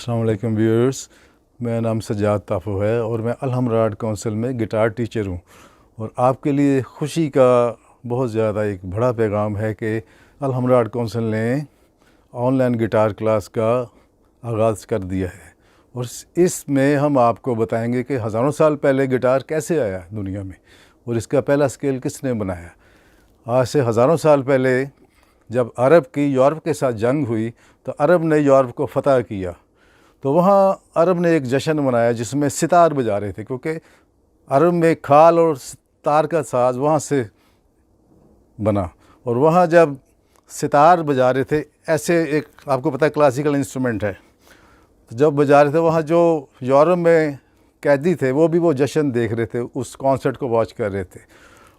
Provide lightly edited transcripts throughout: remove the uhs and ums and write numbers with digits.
अस्सलाम वालेकुम व्यूअर्स, मेरा नाम सज्जाद ताफ़ो है और मैं अलहमरा आर्ट काउंसिल में गिटार टीचर हूँ। और आपके लिए खुशी का बहुत ज़्यादा एक बड़ा पैगाम है कि अलहमरा आर्ट काउंसिल ने ऑनलाइन गिटार क्लास का आगाज़ कर दिया है। और इसमें हम आपको बताएंगे कि हज़ारों साल पहले गिटार कैसे आया दुनिया में और इसका पहला स्केल किसने बनाया। आज से हज़ारों साल पहले जब अरब की यूरोप के साथ जंग हुई तो अरब ने यूरोप को फ़तह किया, तो वहाँ अरब ने एक जश्न मनाया जिसमें सितार बजा रहे थे, क्योंकि अरब में खाल और सितार का साज वहाँ से बना। और वहाँ जब सितार बजा रहे थे, ऐसे एक आपको पता है क्लासिकल इंस्ट्रूमेंट है, तो जब बजा रहे थे वहाँ जो यूरोप में कैदी थे वो भी वो जश्न देख रहे थे, उस कॉन्सर्ट को वॉच कर रहे थे।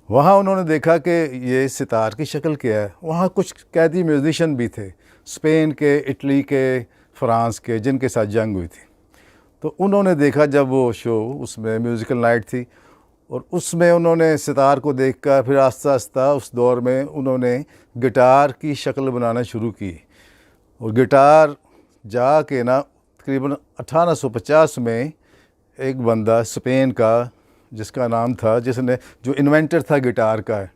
वहाँ उन्होंने देखा कि ये सितार की शक्ल क्या है। वहाँ कुछ कैदी म्यूज़िशियन भी थे, स्पेन के, इटली के, फ्रांस के, जिनके साथ जंग हुई थी। तो उन्होंने देखा जब वो शो, उसमें म्यूज़िकल नाइट थी और उसमें उन्होंने सितार को देखकर फिर आस्ता आस्ता उस दौर में उन्होंने गिटार की शक्ल बनाना शुरू की। और गिटार जाके ना तकरीबन 1850 में एक बंदा स्पेन का, जिसका नाम था, जिसने जो इन्वेंटर था गिटार का,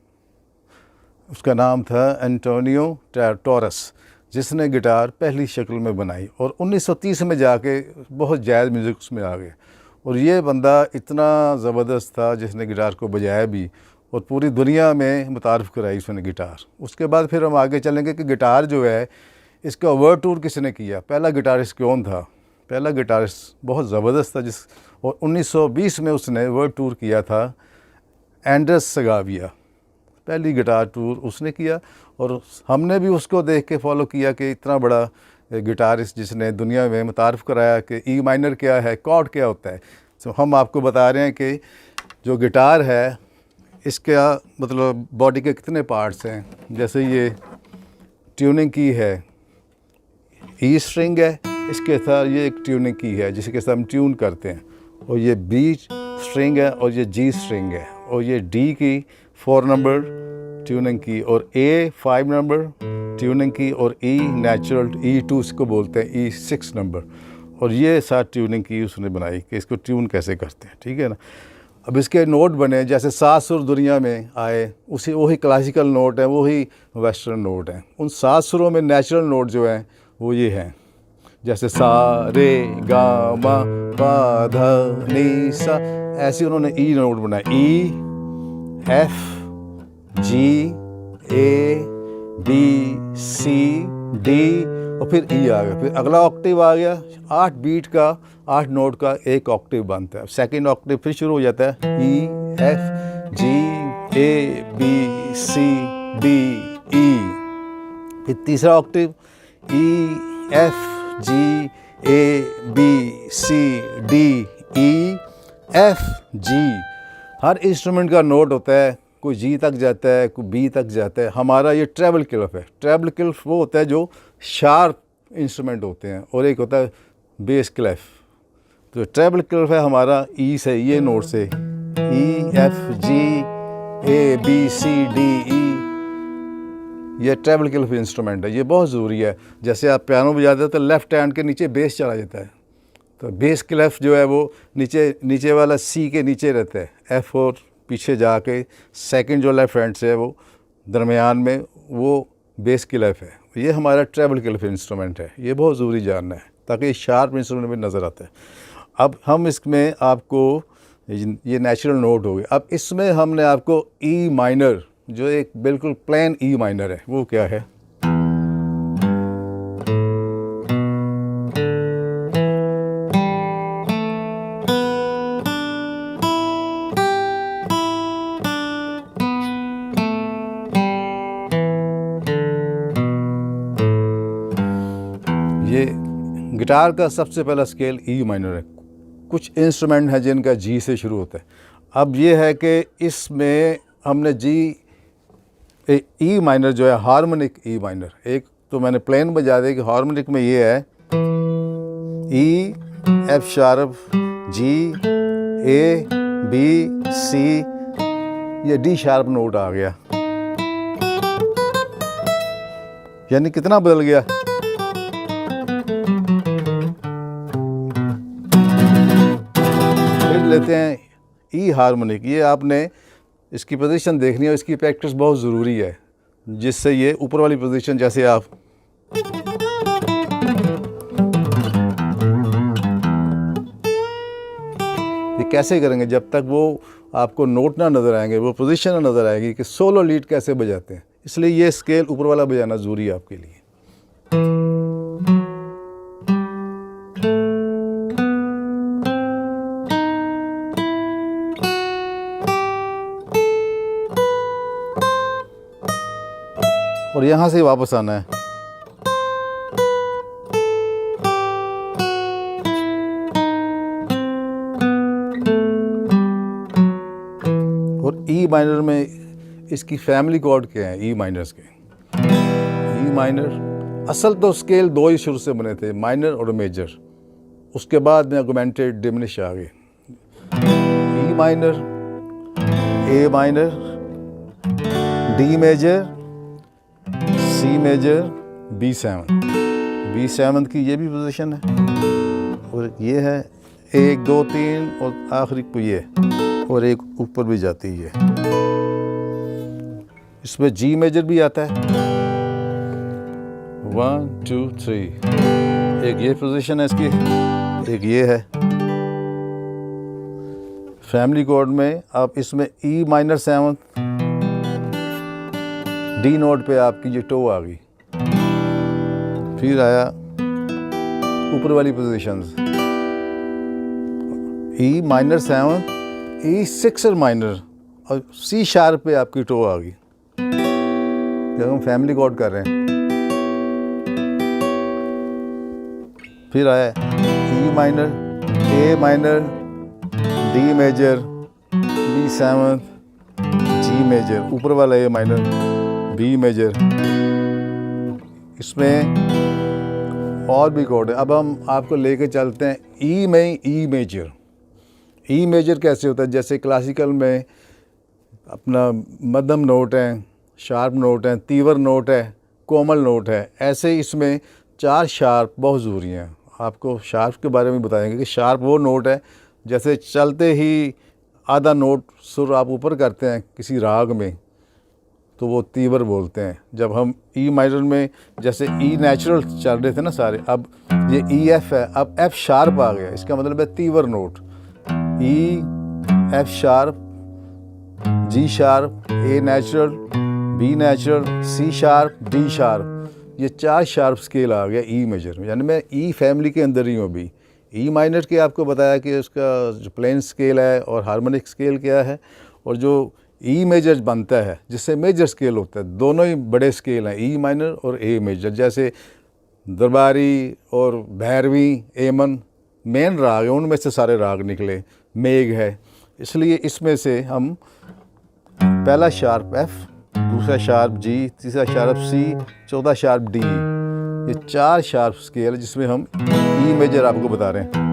उसका नाम था एंटोनियो टोरस, जिसने गिटार पहली शक्ल में बनाई। और 1930 में जाके बहुत जैज़ म्यूज़िक उसमें आ गया। और ये बंदा इतना ज़बरदस्त था जिसने गिटार को बजाया भी और पूरी दुनिया में मुतारिफ़ कराई उसने गिटार। उसके बाद फिर हम आगे चलेंगे कि गिटार जो है इसका वर्ल्ड टूर किसने किया, पहला गिटारिस्ट कौन था। पहला गिटारिस्ट बहुत ज़बरदस्त था और 1920 में उसने वर्ल्ड टूर किया था, एंड्रेस सगाविया। पहली गिटार टूर उसने किया और हमने भी उसको देख के फॉलो किया कि इतना बड़ा गिटारिस्ट जिसने दुनिया में मुतारिफ़ कराया कि ई माइनर क्या है, कॉर्ड क्या होता है। तो हम आपको बता रहे हैं कि जो गिटार है इसका मतलब बॉडी के कितने पार्ट्स हैं। जैसे ये ट्यूनिंग की है, ई स्ट्रिंग है, इसके साथ ये एक ट्यूनिंग की है जिसके साथ हम ट्यून करते हैं, और ये बी स्ट्रिंग है और ये जी स्ट्रिंग है, और ये डी की 4 नंबर ट्यूनिंग की, और ए 5 नंबर ट्यूनिंग की, और ई नेचुरल E2 इसको बोलते हैं, E 6 नंबर। और ये साथ ट्यूनिंग की उसने बनाई कि इसको ट्यून कैसे करते हैं, ठीक है ना। अब इसके नोट बने, जैसे 7 सुर दुनिया में आए, उसी वही क्लासिकल नोट है, वही वेस्टर्न नोट हैं। उन 7 सुरों में नेचुरल नोट जो हैं वो ये हैं, जैसे सा रे गा मा पा धा नी सा, ऐसे उन्होंने ई नोट बनाए, E F G A B C D, और फिर ई आ गया, फिर अगला ऑक्टेव आ गया। 8 बीट का, 8 नोट का एक ऑक्टेव बनता है। सेकंड ऑक्टेव फिर शुरू हो जाता है, E F G A B C D E. फिर तीसरा octave E F G A B C D E F G. हर इंस्ट्रूमेंट का नोट होता है, कोई जी तक जाता है, कोई बी तक जाता है। हमारा ये ट्रेबल क्लिफ है। ट्रेबल क्लिफ वो होता है जो शार्प इंस्ट्रूमेंट होते हैं, और एक होता है बेस क्लिफ। तो ट्रेबल क्लिफ है हमारा ई से, ये नोट से, E F G A B C D E, ये ट्रेबल क्लिफ इंस्ट्रूमेंट है। ये बहुत ज़रूरी है। जैसे आप पियानो बजाते हो तो लेफ़्ट हैंड के नीचे बेस चला जाता है, तो बेस क्लिफ जो है वो नीचे वाला सी के नीचे रहता है, एफ और पीछे जाके सेकंड जो लेफ़्ट हैंड से है वो दरमियान में, वो बेस क्लिफ है। ये हमारा ट्रेबल क्लिफ इंस्ट्रूमेंट है। ये बहुत ज़रूरी जानना है ताकि शार्प इंस्ट्रूमेंट में नज़र आता है। अब हम इसमें आपको ये नेचुरल नोट हो गए। अब इसमें हमने आपको ई माइनर, जो एक बिल्कुल प्लेन ई माइनर है, वो क्या है। ये गिटार का सबसे पहला स्केल ई माइनर है। कुछ इंस्ट्रूमेंट हैं जिनका जी से शुरू होता है। अब ये है कि इसमें हमने जी ई माइनर जो है हार्मोनिक ई माइनर, एक तो मैंने प्लेन बजा दिया कि हार्मोनिक में ये है E F sharp G A B C, ये डी शार्प नोट आ गया, यानी कितना बदल गया। लेते हैं ई हार्मोनिक। ये आपने इसकी पोजीशन देखनी है, इसकी प्रैक्टिस बहुत ज़रूरी है, जिससे ये ऊपर वाली पोजीशन जैसे आप ये कैसे करेंगे, जब तक वो आपको नोट ना नज़र आएंगे, वो पोजीशन ना नज़र आएगी कि सोलो लीड कैसे बजाते हैं। इसलिए ये स्केल ऊपर वाला बजाना ज़रूरी है आपके लिए। और यहाँ से वापस आना है। और ई माइनर में इसकी फैमिली कॉर्ड क्या है, ई माइनर्स के। ई माइनर असल तो स्केल दो ही शुरू से बने थे, माइनर और मेजर। उसके बाद में ऑगमेंटेड डिमिनिश आ गए। E minor, A minor, D major, C major, B7 की ये भी पोजीशन है। और ये है 1 2 3 और आखिरी को ये, और एक ऊपर भी जाती है। इसमें G मेजर भी आता है, 1 2 3। एक ये पोजीशन है इसकी, एक ये है। फैमिली कॉर्ड में आप इसमें E माइनर 7, डी नोट पे आपकी ये टो आ गई। फिर आया ऊपर वाली पोजीशंस, ई माइनर 7, ई 6 माइनर और सी शार्प पे आपकी टो आ गई जब हम फैमिली कॉर्ड कर रहे हैं। फिर आया E minor, A minor, D major, B7, G major, ऊपर वाला ए माइनर, B मेजर। इसमें और भी कॉर्ड है। अब हम आपको लेके चलते हैं ई में ई मेजर। ई मेजर कैसे होता है, जैसे क्लासिकल में अपना मध्यम नोट है, शार्प नोट है, तीवर नोट है, कोमल नोट है, ऐसे इसमें 4 शार्प बहुत ज़रूरी हैं। आपको शार्प के बारे में बताएंगे कि शार्प वो नोट है जैसे चलते ही आधा नोट सुर आप ऊपर करते हैं किसी राग में तो वो तीवर बोलते हैं। जब हम ई माइनर में जैसे ई नेचुरल चल रहे थे ना सारे, अब ये ई एफ है, अब एफ शार्प आ गया, इसका मतलब है तीवर note. E, F sharp, G sharp, A natural, B natural, C sharp, D sharp, ये 4 शार्प स्केल आ गया ई मेजर में। यानी मैं ई फैमिली के अंदर ही हूँ अभी। ई माइनर के आपको बताया कि उसका जो प्लेन स्केल है और हार्मोनिक स्केल क्या है, और जो ई मेजर बनता है जिससे मेजर स्केल होता है, दोनों ही बड़े स्केल हैं, ई माइनर और ए मेजर। जैसे दरबारी और भैरवी, एमन मेन राग है, उनमें से सारे राग निकले, मेघ है। इसलिए इसमें से हम पहला शार्प एफ, दूसरा शार्प जी, तीसरा शार्प सी, चौथा शार्प डी, ये 4 शार्प स्केल है जिसमें हम ई मेजर आपको बता रहे हैं।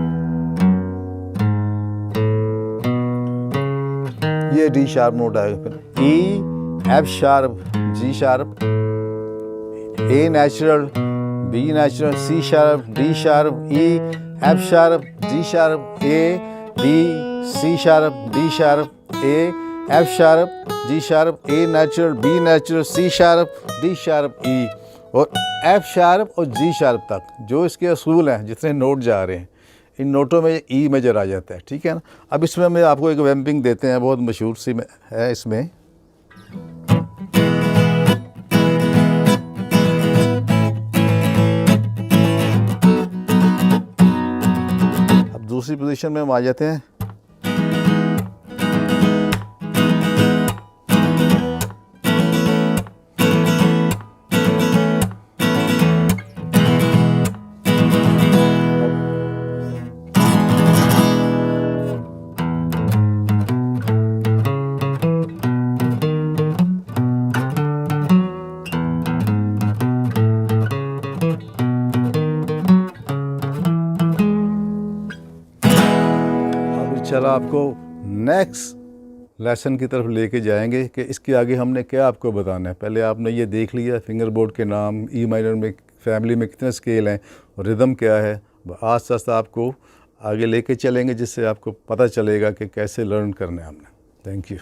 ये डी शार्प नोट आएगा, फिर E, F sharp, G sharp, A natural, B natural, C sharp, D sharp, E, F sharp, G sharp, A, B, C sharp, D sharp, A, F sharp, G sharp, A natural, B natural, C sharp, D sharp, E, और F sharp और G sharp तक जो इसके असूल हैं, जितने note जा रहे हैं, इन नोटों में ई मेजर आ जाता है। ठीक है ना। अब इसमें हम आपको एक वैम्पिंग देते हैं, बहुत मशहूर सी है इसमें। अब दूसरी पोजीशन में हम आ जाते हैं। चला आपको नेक्स्ट लेसन की तरफ लेके जाएंगे कि इसके आगे हमने क्या आपको बताना है। पहले आपने ये देख लिया फिंगर बोर्ड के नाम, ई माइनर में फैमिली में कितने स्केल हैं और रिदम क्या है। आस्ता आस्ता आपको आगे लेके चलेंगे, जिससे आपको पता चलेगा कि कैसे लर्न करना है हमने। Thank you.